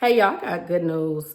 Hey, y'all, I got good news.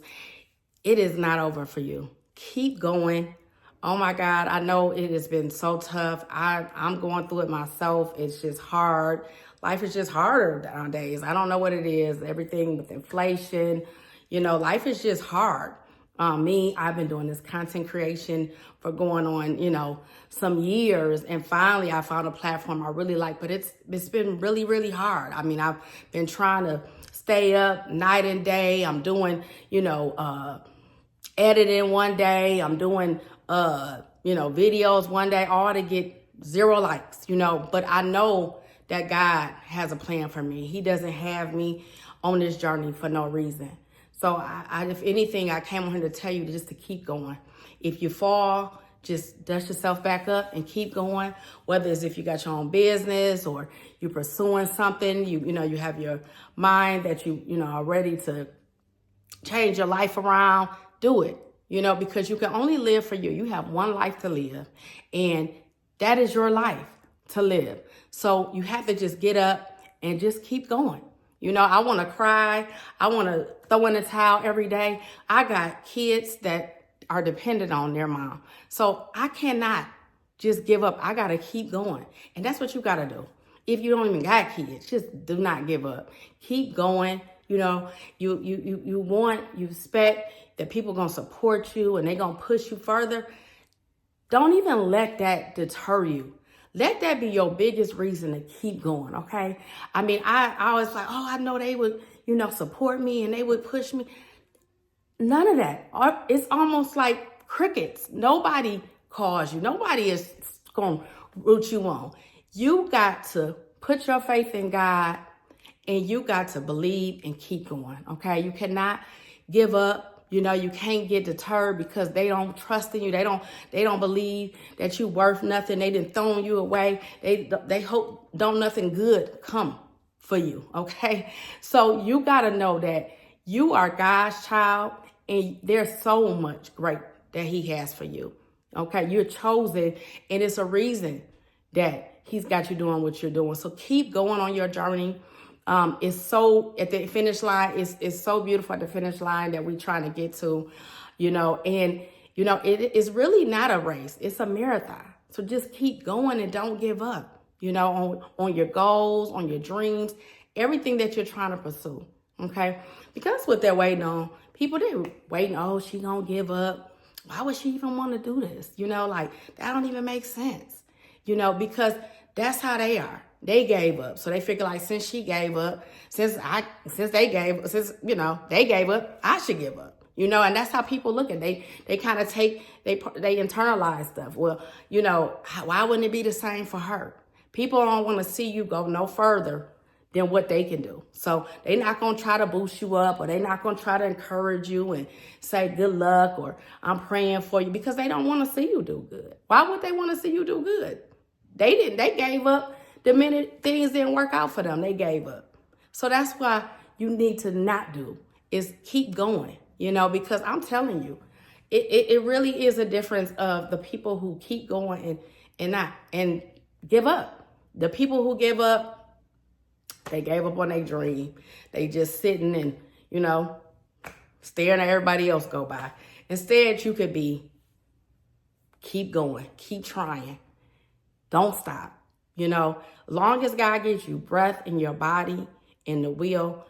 It is not over for you. Keep going. Oh my God, I know it has been so tough. I'm going through it myself. It's just hard. Life is just harder nowadays. I don't know what it is. Everything with inflation, life is just hard. I've been doing this content creation for going on, some years, and finally I found a platform I really like. But it's been really, really hard. I mean, I've been trying to stay up night and day. I'm doing, editing one day. I'm doing, videos one day, all to get 0 likes, But I know that God has a plan for me. He doesn't have me on this journey for no reason. So if anything, I came on here to tell you just to keep going. If you fall, just dust yourself back up and keep going. Whether it's if you got your own business or you're pursuing something, you have your mind that you are ready to change your life around, do it. Because you can only live for you. You have one life to live, and that is your life to live. So you have to just get up and just keep going. I want to cry. I want to throw in the towel every day. I got kids that are dependent on their mom. So I cannot just give up. I got to keep going. And that's what you got to do. If you don't even got kids, just do not give up. Keep going. You expect that people going to support you and they're going to push you further. Don't even let that deter you. Let that be your biggest reason to keep going, okay? I mean, I was like, oh, I know they would, support me and they would push me. None of that. It's almost like crickets. Nobody calls you. Nobody is going to root you on. You got to put your faith in God, and you got to believe and keep going, okay? You cannot give up. You can't get deterred because they don't trust in you. They don't believe that you're worth nothing. They didn't throw you away. They hope don't nothing good come for you, okay? So you got to know that you are God's child, and there's so much great that he has for you, okay? You're chosen, and it's a reason that he's got you doing what you're doing. So keep going on your journey. It's so at the finish line. It's so beautiful at the finish line that we're trying to get to, and it is really not a race. It's a marathon. So just keep going and don't give up, on your goals, on your dreams, everything that you're trying to pursue. Okay. Because what they're waiting on, they're waiting. Oh, she gonna give up. Why would she even want to do this? Like that don't even make sense, because that's how they are. They gave up. So they figure like, since she gave up, since they gave up, I should give up. And that's how people look at it. They kind of they internalize stuff. Well, why wouldn't it be the same for her? People don't want to see you go no further than what they can do. So they're not going to try to boost you up, or they're not going to try to encourage you and say good luck or I'm praying for you, because they don't want to see you do good. Why would they want to see you do good? They gave up. The minute things didn't work out for them, they gave up. So that's why you need to not do is keep going, because I'm telling you, it really is a difference of the people who keep going and give up. The people who give up, they gave up on their dream. They just sitting and, staring at everybody else go by. Instead, you could be keep going, keep trying. Don't stop. Long as God gives you breath in your body, in the wheel,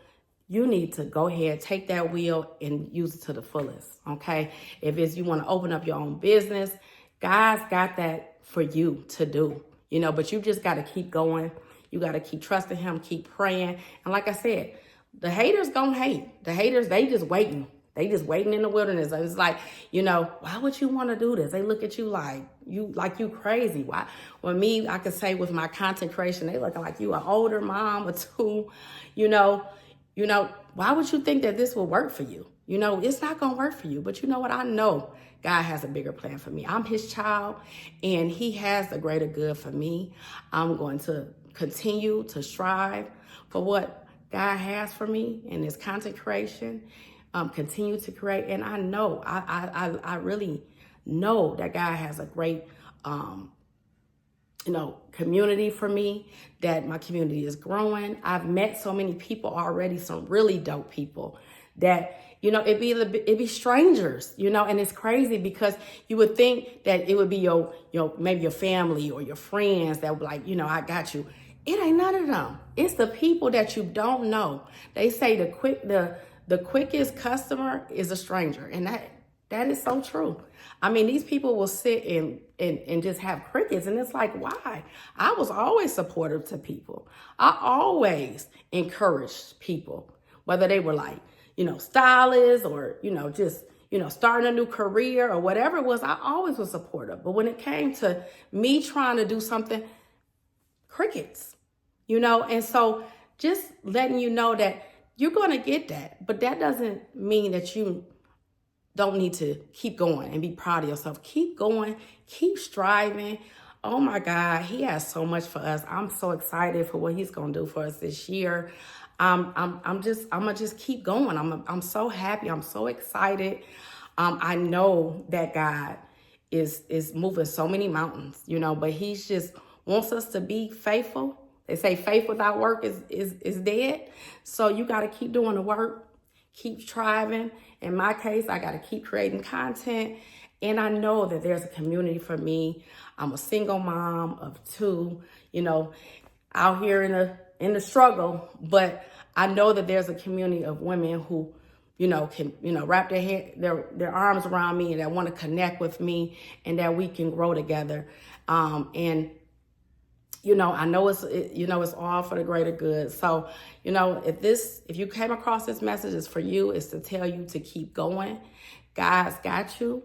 you need to go ahead, take that wheel and use it to the fullest, okay? If it's you want to open up your own business, God's got that for you to do, but you just got to keep going. You got to keep trusting him, keep praying. And like I said, the haters gonna hate. The haters, they just waiting. They just waiting in the wilderness. It's like, why would you want to do this? They look at you like you crazy. Why? Well, me, I could say with my content creation, they looking like you an older mom or two. Why would you think that this will work for you? It's not going to work for you. But you know what? I know God has a bigger plan for me. I'm his child, and he has the greater good for me. I'm going to continue to strive for what God has for me in this content creation. Continue to create. And I know, I really know that God has a great, community for me, that my community is growing. I've met so many people already, some really dope people that, it'd be strangers, and it's crazy because you would think that it would be maybe your family or your friends that would be like, I got you. It ain't none of them. It's the people that you don't know. They say the quickest customer is a stranger, and that is so true. I mean, these people will sit and just have crickets, and it's like, why? I was always supportive to people. I always encouraged people, whether they were like, stylists or, just, starting a new career or whatever it was. I always was supportive. But when it came to me trying to do something, crickets, and so just letting you know that you're going to get that, but that doesn't mean that you don't need to keep going and be proud of yourself. Keep going, keep striving. Oh my God, he has so much for us. I'm so excited for what he's gonna do for us this year. I'm gonna just keep going. I'm so happy. I'm so excited. I know that God is moving so many mountains, but he's just wants us to be faithful. They say faith without work is dead. So you got to keep doing the work, keep striving. In my case, I got to keep creating content. And I know that there's a community for me. I'm a single mom of 2, out here in the struggle. But I know that there's a community of women who, can, wrap their arms around me and that want to connect with me and that we can grow together. And I know it's all for the greater good. So, if you came across this message, it's for you. It's to tell you to keep going. God's got you.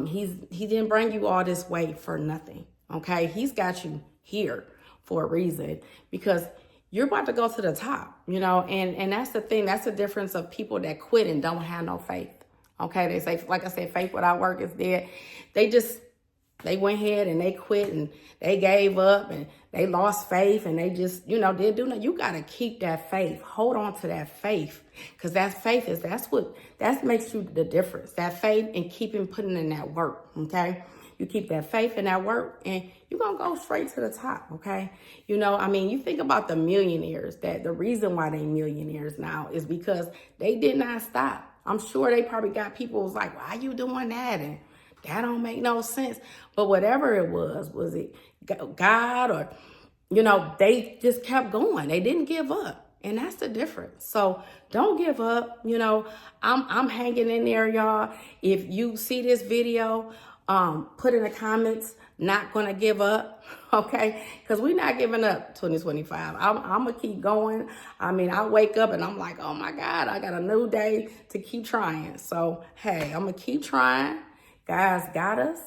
He didn't bring you all this way for nothing. Okay. He's got you here for a reason because you're about to go to the top, and that's the thing. That's the difference of people that quit and don't have no faith. Okay. They say, like I said, faith without work is dead. They went ahead and they quit and they gave up and they lost faith and they just, didn't do nothing. You got to keep that faith. Hold on to that faith because that faith that makes you the difference. That faith and putting in that work, okay? You keep that faith in that work and you're going to go straight to the top, okay? You think about the millionaires, that the reason why they millionaires now is because they did not stop. I'm sure they probably got people who was like, why are you doing that? And that don't make no sense. But whatever it was it God or, they just kept going. They didn't give up. And that's the difference. So don't give up. I'm hanging in there, y'all. If you see this video, put in the comments, not going to give up. Okay. Because we're not giving up 2025. I'm going to keep going. I wake up and I'm like, oh my God, I got a new day to keep trying. So, hey, I'm going to keep trying. God's got us.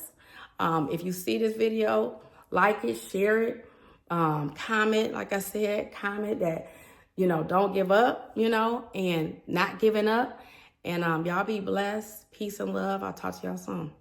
If you see this video, like it, share it, comment, like I said, comment that, don't give up, and not giving up. And y'all be blessed. Peace and love. I'll talk to y'all soon.